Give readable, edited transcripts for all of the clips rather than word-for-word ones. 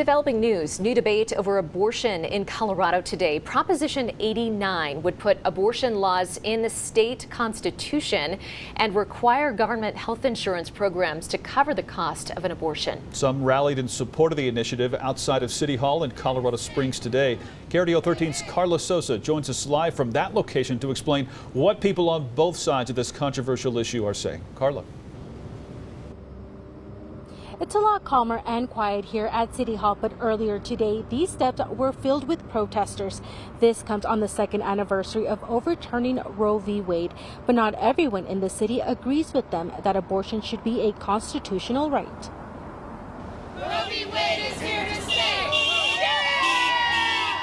Developing news, new debate over abortion in Colorado today. Proposition 89 would put abortion laws in the state constitution and require government health insurance programs to cover the cost of an abortion. Some rallied in support of the initiative outside of City Hall in Colorado Springs today. KRDO 13's Carla Sosa joins us live from that location to explain what people on both sides of this controversial issue are saying. Carla. It's a lot calmer and quiet here at City Hall, but earlier today, these steps were filled with protesters. This comes on the second anniversary of overturning Roe v. Wade, but not everyone in the city agrees with them that abortion should be a constitutional right. Roe v. Wade is here to stay. Yeah!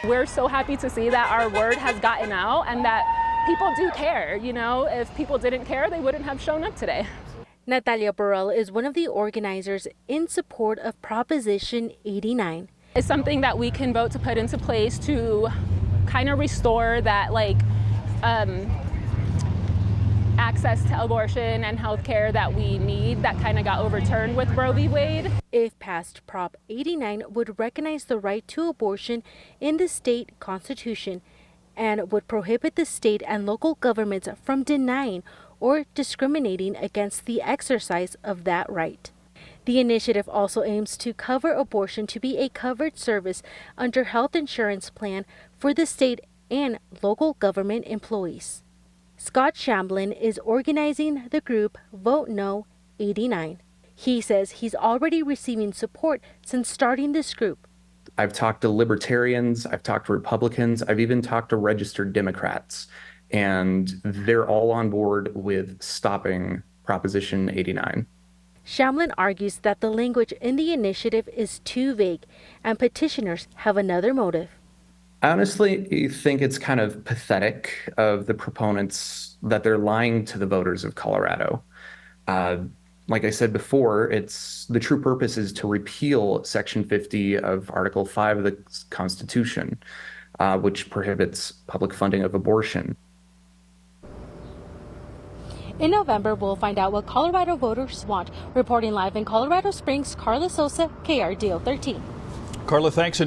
We're so happy to see that our word has gotten out and that people do care. You know, if people didn't care, they wouldn't have shown up today. Natalia Burrell is one of the organizers in support of Proposition 89. It's something that we can vote to put into place to kind of restore that access to abortion and health care that we need that kind of got overturned with Roe v. Wade. If passed, Prop 89 would recognize the right to abortion in the state constitution and would prohibit the state and local governments from denying or discriminating against the exercise of that right. The initiative also aims to cover abortion to be a covered service under health insurance plan for the state and local government employees. Scott Shamblin is organizing the group Vote No 89. He says he's already receiving support since starting this group. I've talked to libertarians, I've talked to Republicans, I've even talked to registered Democrats, and they're all on board with stopping Proposition 89. Shamblin argues that the language in the initiative is too vague and petitioners have another motive. I honestly think it's kind of pathetic of the proponents that they're lying to the voters of Colorado. Like I said before, the true purpose is to repeal Section 50 of Article 5 of the Constitution, which prohibits public funding of abortion. In November, we'll find out what Colorado voters want. Reporting live in Colorado Springs, Carla Sosa, KRDO 13. Carla, thanks.